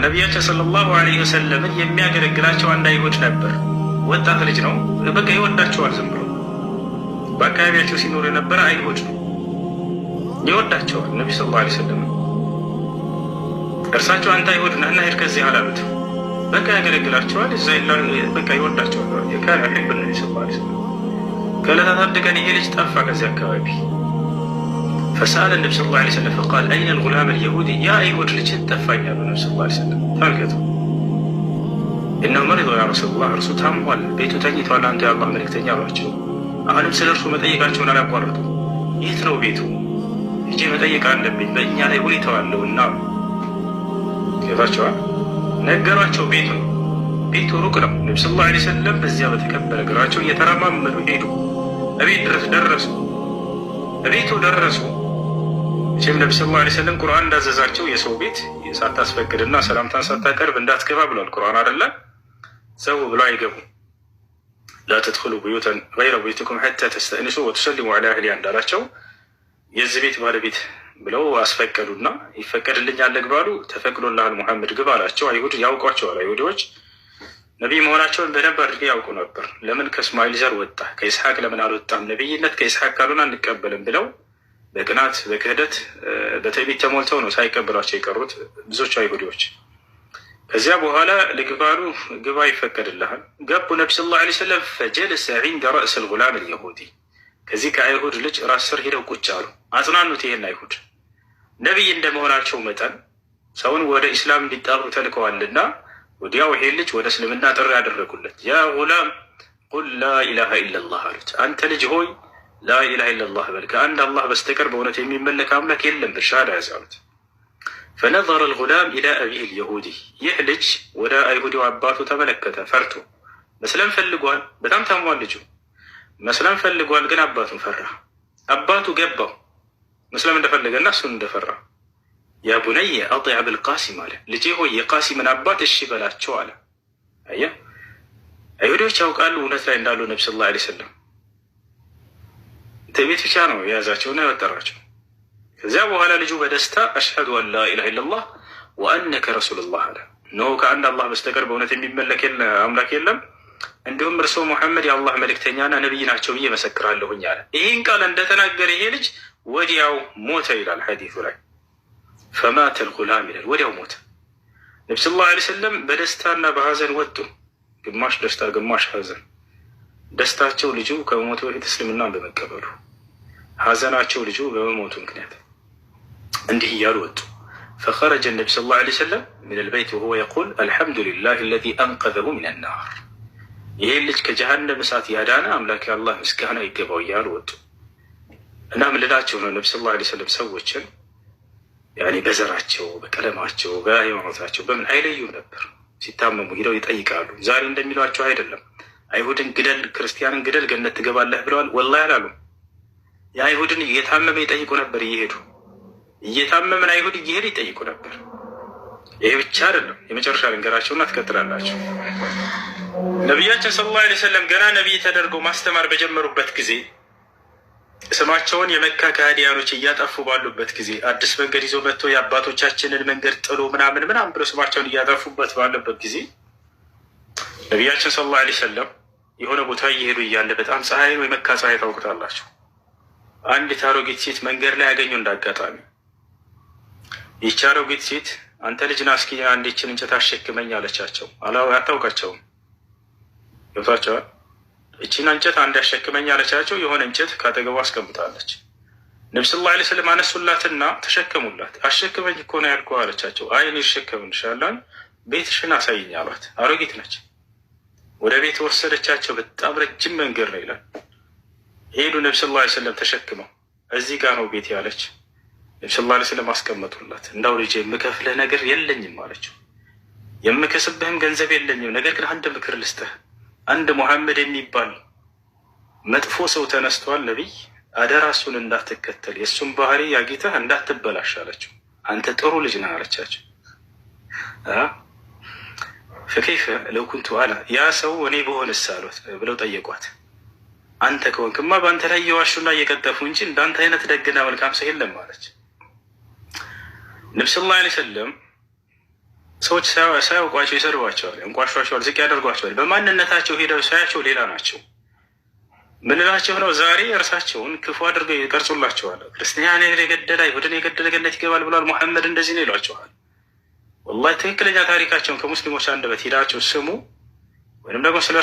ነቢያችን ሰለላሁ ዐለይሂ ወሰለም የሚያገለግላቸው አንድ አይሁድ ነበር። ወጣት ልጅ ነው። በቃ ይወዳቸዋል። ዝም ብሎ በአካባቢያቸው ሲኖር የነበረ አይሁድ ነው። ይወዳቸዋል ነቢ ሰለላሁ ዐለይሂ ወሰለም። እርሳቸው አንተ አይሁድ ነህና ሄድ ከዚህ አላሉት። በቃ ያገለግላቸዋል። እዛ በቃ ይወዳቸዋል። የካን ሒብ ነቢ ሰለላሁ ዐለይሂ ወሰለም። ከዕለታት አንድ ቀን ይሄ ልጅ ጠፋ ከዚህ አካባቢ። فسأل النبي صلى الله عليه وسلم فقال أين الغلام اليهودي يا أيهود لجد تفايا النبي صلى الله عليه وسلم فالكته إنه مرض يا رسول الله رسول تاموال بيتو تنيت ولا أنت يا الله ملك تنيا رجو أهلم سلرسو متأيقاتشون على أقوارتو يتنو بيتو يجي متأيق عن نبي بإن يعني ولي توالو النار كيفاتشوا نقراتشو بيتو ركنا النبي صلى الله عليه وسلم بزيابة تكبر قراتشو يترامم من وحيدو أبيت درسوا بيتو درسوا ሸም ነብዩ ሰለላሁ ዐለይሂ ወሰለም ቁርአን እንዳዘዛቸው የሰው ቤት ሳታስፈቅድና ሰላምታን ሳታቀርብ እንዳትገባ ብሏል። ቁርአን አይደለ? ሰው ብሎ አይገቡ። ላ ተድኹሉ ቡዩተን ገይረ ቡዩቲኩም ሐታ ተስተእኒሱ ወተሰሊሙ ዐላ አህሊሃ እንዳላቸው የዚህ ቤት ባለቤት ብለው አስፈቀዱና ይፈቀድልኛል ግባሉ። ተፈቅዶልሃል ሙሐመድ ግባ አላቸው። አይሁድ ያውቋቸዋል። አይሁዶች ነቢይ መሆናቸውን በደንብ አድርገው ያውቁ ነበር። ለምን ከእስማኤል ዘር ወጣ ከኢስሐቅ ለምን አልወጣም? ነቢይነት ከኢስሐቅ ካልሆነ አንቀበልም ብለው በቅናት በክህደት በትዕቢት ተሞልተው ነው ሳይቀበሏቸው የቀሩት ብዙዎቹ አይሁዶች። ከዚያ በኋላ ልግባሉ ግባ ይፈቀድልሃል ገቡ። ነቢ ሰለላሁ ዐለይሂ ወሰለም ፈጀለሰ ዒንደ ረእስ ልጉላም ልየሁዲ ከዚህ ከአይሁድ ልጅ ራስ ስር ሄደው ቁጭ አሉ። አጽናኑት። ይሄን አይሁድ ነቢይ እንደመሆናቸው መጠን ሰውን ወደ ኢስላም እንዲጣሩ ተልከዋልና ወዲያው ይሄ ልጅ ወደ እስልምና ጥሪ ያደረጉለት። ያ ጉላም ቁል ላኢላሃ ኢለላህ አሉት። አንተ ልጅ ሆይ ላኢላሃ ኢለላህ በል ከአንድ አላህ በስተቀር በእውነት የሚመለክ አምላክ የለም ብሻዳ ያዛሉት። ፈነዘረ ልጉላም ኢላ አቢህ ልየሁዲ ይህ ልጅ ወደ አይሁዲው አባቱ ተመለከተ። ፈርቶ መስለም ፈልጓል። በጣም ታሟል ልጁ መስለም ፈልጓል፣ ግን አባቱን ፈራ። አባቱ ገባው መስለም እንደፈለገና እሱን እንደፈራ። ያ ቡነየ አጢዕ አብልቃሲም አለ። ልጄ ሆይ የቃሲምን አባት እሺ በላቸው አለ። አያ አይሁዶች ያውቃሉ እውነት ላይ እንዳሉ ነቢ ሰለላሁ ዐለይሂ ወሰለም። ትዕቢት ብቻ ነው የያዛቸውና የወጠራቸው። ከዚያ በኋላ ልጁ በደስታ አሽሀዱ አን ላኢላሃ ኢለላህ ወአነከ ረሱሉላህ አለ። እነሆ ከአንድ አላህ በስተቀር በእውነት የሚመለክ አምላክ የለም፣ እንዲሁም እርስዎ ሙሐመድ የአላህ መልእክተኛና ነቢይ ናቸው ብዬ መሰክራለሁኝ አለ። ይህን ቃል እንደተናገረ ይሄ ልጅ ወዲያው ሞተ ይላል ሐዲሱ ላይ። ፈማተ ልጉላም ይላል፣ ወዲያው ሞተ። ነቢ ሰለላሁ ዐለይሂ ወሰለም በደስታና በሀዘን ወጡ። ግማሽ ደስታ ግማሽ ሀዘን። ደስታቸው ልጁ ከመሞቱ በፊት እስልምናን በመቀበሉ፣ ሀዘናቸው ልጁ በመሞቱ ምክንያት እንዲህ እያሉ ወጡ። ፈኸረጀ ነቢ ሰለላሁ ዐለይሂ ወሰለም ሚን አልበይት ወሁወ የቁል አልሐምዱሊላህ አለዚ አንቀዘሁ ሚን ናር ይሄን ልጅ ከጀሃነም እሳት ያዳነ አምላክ አላህ ምስጋና ይገባው እያሉ ወጡ። እና ምን ልላቸው ነው ነቢ ሰለላሁ ዐለይሂ ወሰለም ሰዎችን ያኔ በዘራቸው በቀለማቸው በሃይማኖታቸው በምን አይለዩም ነበር። ሲታመሙ ሂደው ይጠይቃሉ። ዛሬ እንደሚሏቸው አይደለም። አይሁድን ግደል ክርስቲያንን ግደል ገነት ትገባለህ ብለዋል። ወላሂ አላሉም። የአይሁድን እየታመመ ይጠይቁ ነበር። እየታመመን አይሁድ እየሄዱ ይጠይቁ ነበር። ይሄ ብቻ አይደለም። የመጨረሻ ልንገራቸውና ትቀጥላላቸው። ነቢያችን ሰለላሁ ዐለይሂ ወሰለም ገና ነቢይ ተደርገው ማስተማር በጀመሩበት ጊዜ ስማቸውን የመካ ከሃዲያኖች እያጠፉ ባሉበት ጊዜ አዲስ መንገድ ይዞ መጥቶ የአባቶቻችንን መንገድ ጥሎ ምናምን ብሎ ስማቸውን እያጠፉበት ባለበት ጊዜ ነቢያችን ሰለላሁ ዐለይሂ ወሰለም የሆነ ቦታ እየሄዱ እያለ በጣም ፀሐይ ነው፣ የመካ ፀሐይ ታውቁታላችሁ። አንዲት አሮጊት ሴት መንገድ ላይ ያገኙ እንዳጋጣሚ። ይህች አሮጊት ሴት አንተ ልጅ ና እስኪ አንዲችን እንጨት አሸክመኝ አለቻቸው። አታውቃቸውም። ገብቷቸዋል። እቺን እንጨት አንድ አሸክመኝ አለቻቸው። የሆነ እንጨት ካጠገቡ አስቀምጣለች። ነቢ ሰለላሁ ዐለይሂ ወሰለም አነሱላትና ተሸከሙላት። አሸክመኝ እኮ ነው ያልኩህ አለቻቸው። አይ እኔ እሸከምልሻለሁ፣ ቤትሽን አሳይኝ አሏት። አሮጊት ነች። ወደ ቤት ወሰደቻቸው። በጣም ረጅም መንገድ ነው ይላል። ሄዱ። ነቢ ሰለላሁ ዐለይሂ ወሰለም ተሸክመው እዚህ ጋር ነው ቤት ያለች። ነቢ ሰለላሁ ዐለይሂ ወሰለም አስቀመጡላት። እንዳው ልጄ የምከፍልህ ነገር የለኝም አለችው። የምከስብህም ገንዘብ የለኝም፣ ነገር ግን አንድ ምክር ልስጥህ። አንድ ሙሐመድ የሚባል መጥፎ ሰው ተነስቷል፣ ነቢይ አደራ እሱን እንዳትከተል፣ የእሱን ባህሪ ያጊተህ እንዳትበላሽ አለችው። አንተ ጥሩ ልጅ ነህ አለቻቸው። ፈከይፈ ለው ኩንቱ አና ያ ሰው እኔ በሆንስ አሉት ብለው ጠየቋት። አንተ ከሆንክማ በአንተ ላይ እየዋሹና እየቀጠፉ እንጂ እንዳንተ አይነት ደግና መልካም ሰው የለም አለች። ነቢ ሰለላሁ ዐለይሂ ወሰለም ሰዎች ሳያውቋቸው ይሰድቧቸዋል፣ እንቋሿቸዋል፣ ዝቅ ያደርጓቸዋል። በማንነታቸው ሄደው ሳያቸው ሌላ ናቸው። ምንላቸው ነው? ዛሬ እርሳቸውን ክፉ አድርገው ይቀርጹላቸዋል። ክርስቲያን የገደለ አይሁድን የገደለ ገነት ይገባል ብሏል ሙሐመድ፣ እንደዚህ ነው ይሏቸዋል። ወላሂ ትክክለኛ ታሪካቸውን ከሙስሊሞች አንደበት ሄዳቸው ስሙ፣ ወይም ደግሞ ስለ